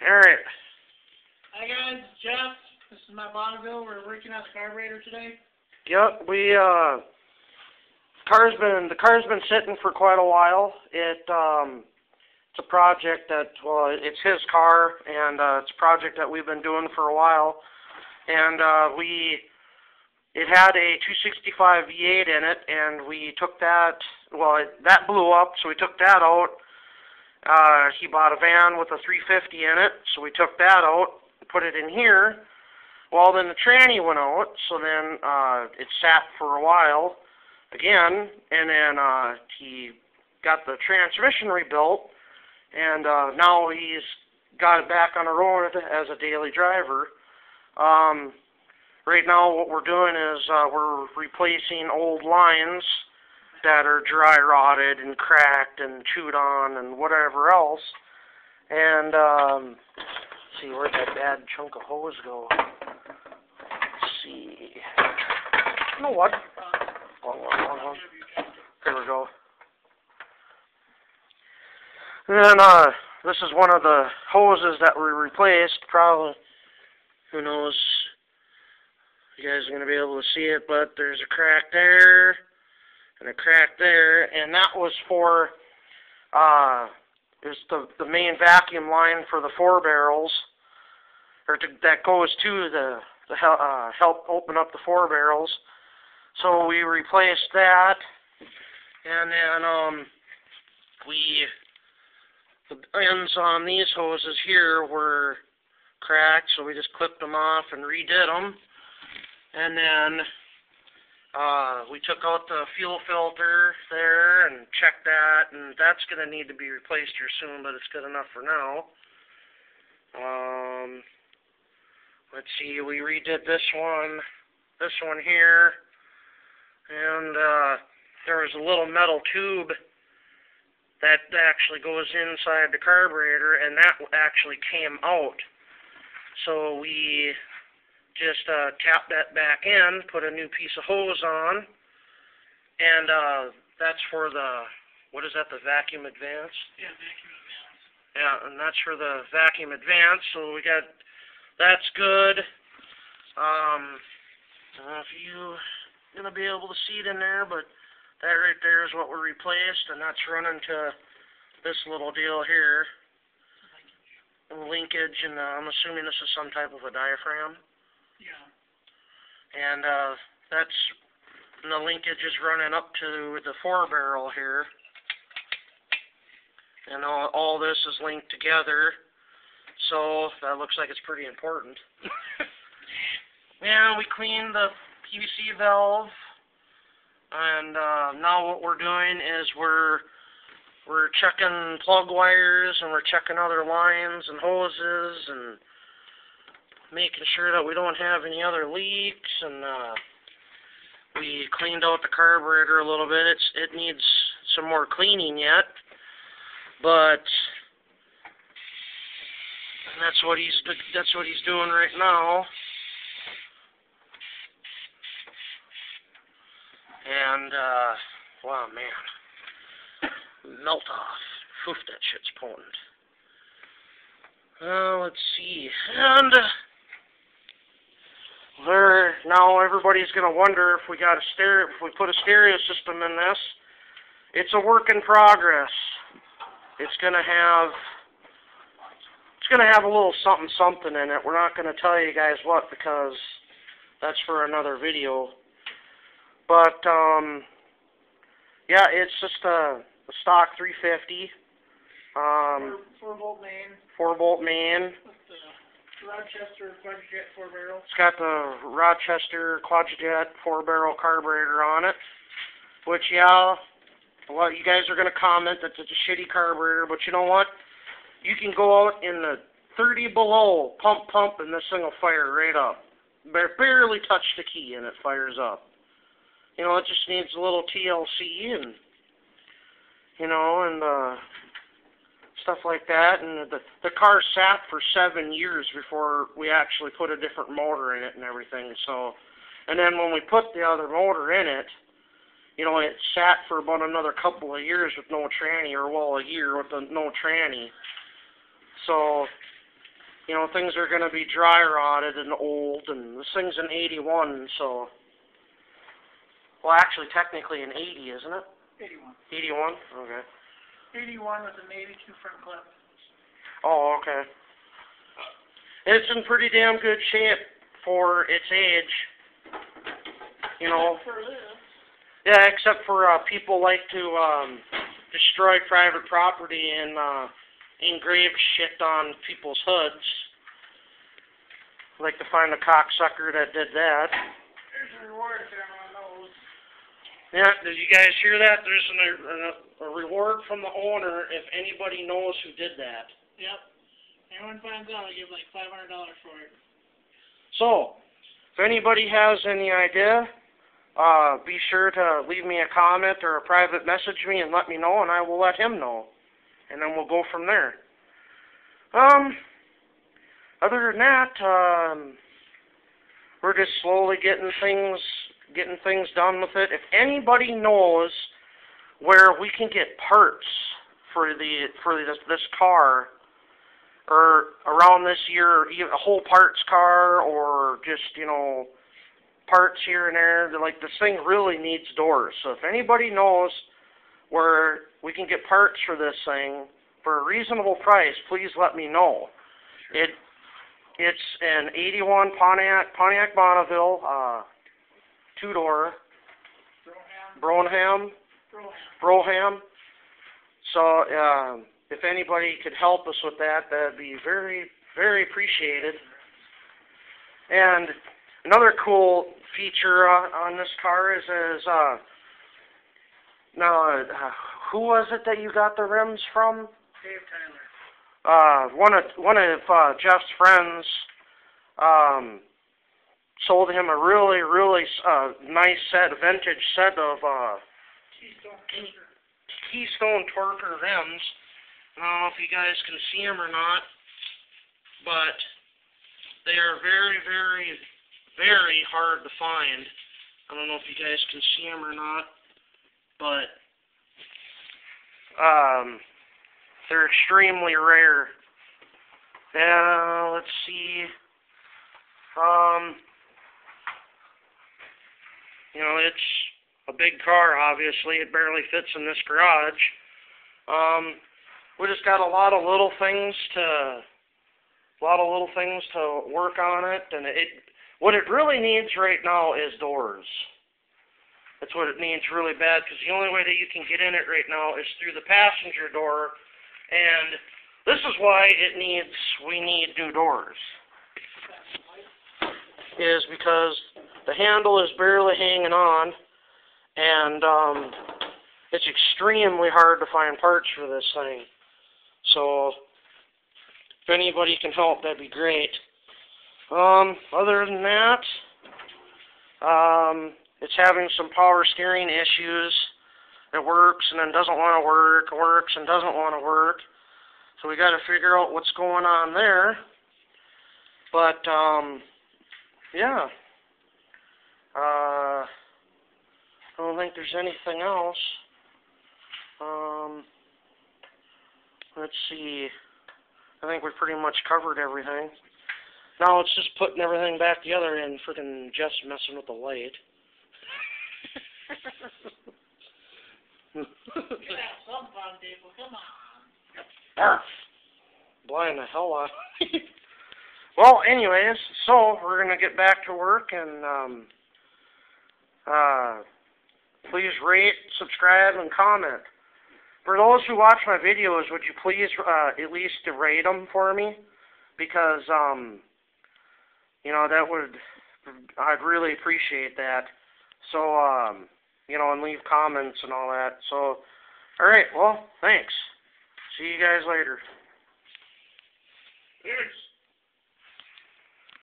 Alright. Hi guys, Jeff. This is my Bonneville. We're working on the carburetor today. Yep, the car's been sitting for quite a while. It's a project that, well, it's his car, and it's a project that we've been doing for a while. And it had a 265 V8 in it, and we took that, well, that blew up, so we took that out. He bought a van with a 350 in it, so we took that out, put it in here. Well, then the tranny went out, so then it sat for a while again, and then he got the transmission rebuilt, and now he's got it back on the road as a daily driver. Right now what we're doing is we're replacing old lines that are dry rotted and cracked and chewed on and whatever else. And let's see, where'd that bad chunk of hose go? Let's see. You know what? Hold on. There we go. And then this is one of the hoses that we replaced. Probably, who knows? You guys are going to be able to see it, but there's a crack there and a crack there, and that was for is the main vacuum line for the 4 barrels, or that goes to the help open up the 4 barrels. So we replaced that, and then the ends on these hoses here were cracked, so we just clipped them off and redid them. And then we took out the fuel filter there and checked that, and that's going to need to be replaced here soon, but it's good enough for now. Let's see, we redid this one here, and there was a little metal tube that actually goes inside the carburetor, and that actually came out. So we just tapped that back in, put a new piece of hose on, and that's for the, what is that, the vacuum advance? Yeah, vacuum advance. Yeah, and that's for the vacuum advance, so we got, that's good. I don't know if you're going to be able to see it in there, but that right there is what we replaced, and that's running to this little deal here. Linkage, and I'm assuming this is some type of a diaphragm. Yeah. And and the linkage is running up to the 4 barrel here. And all this is linked together. So that looks like it's pretty important. And we cleaned the PVC valve. And now what we're doing is we're checking plug wires, and we're checking other lines and hoses, and making sure that we don't have any other leaks. And we cleaned out the carburetor a little bit. It needs some more cleaning yet, but that's what he's doing right now. And wow, man, melt off. Oof, that shit's potent. Let's see, and now everybody's gonna wonder if we put a stereo system in this. It's a work in progress. It's gonna have a little something in it. We're not gonna tell you guys what, because that's for another video. But yeah, it's just a stock 350. 4-volt main. 4-volt main. With the Rochester Quadrajet 4 barrel. It's got the Rochester Quadrajet 4 barrel carburetor on it. Which, yeah, well, you guys are going to comment that it's a shitty carburetor, but you know what? You can go out in the 30 below, pump, and this thing will fire right up. Barely touch the key and it fires up. You know, it just needs a little TLC and, you know, and stuff like that. And the car sat for 7 years before we actually put a different motor in it and everything. So, and then when we put the other motor in it, you know, it sat for about another couple of years with no tranny, or well, a year with no tranny. So, you know, things are going to be dry rotted and old, and this thing's an 81, so, well, actually, technically an 80, isn't it? 81. 81? Okay. 81 with an 82 front clip. Oh, okay. It's in pretty damn good shape for its age, you know. For this. Yeah, except for people like to destroy private property and engrave shit on people's hoods. Like to find the cocksucker that did that. There's a reward if everyone knows. Yeah, did you guys hear that? There's a reward from the owner if anybody knows who did that. Yep. Anyone finds out, I give like $500 for it. So, if anybody has any idea, be sure to leave me a comment or a private message me and let me know, and I will let him know. And then we'll go from there. Other than that, we're just slowly getting things done with it. If anybody knows where we can get parts for this car, or around this year, a whole parts car, or just, you know, parts here and there, like, this thing really needs doors. So if anybody knows where we can get parts for this thing for a reasonable price, please let me know. It's an 81 Pontiac Bonneville, two-door, Brougham. So, if anybody could help us with that, that'd be very, very appreciated. And another cool feature on this car is now, who was it that you got the rims from? Dave Tyler. One of Jeff's friends sold him a really, really nice vintage set of Keystone Torker rims. I don't know if you guys can see them or not, but they are very, very, very hard to find. I don't know if you guys can see them or not, but they're extremely rare. Let's see. You know, it's a big car, obviously. It barely fits in this garage. We just got a lot of little things to work on it, and what it really needs right now is doors. That's what it needs really bad, because the only way that you can get in it right now is through the passenger door, and this is why we need new doors. Is because the handle is barely hanging on, and it's extremely hard to find parts for this thing. So, if anybody can help, that'd be great. Other than that, it's having some power steering issues. It works and then doesn't want to work, works and doesn't want to work. So we got to figure out what's going on there. But, yeah. I don't think there's anything else. Let's see. I think we pretty much covered everything. Now it's just putting everything back together and freaking Jeff's messing with the light. Yeah, some fun, people. Come on. Blind the hell out. Well, anyways, so we're gonna get back to work, and please rate, subscribe, and comment. For those who watch my videos, would you please at least rate them for me? Because you know, I'd really appreciate that. So you know, and leave comments and all that. So, all right, well, thanks. See you guys later. Cheers.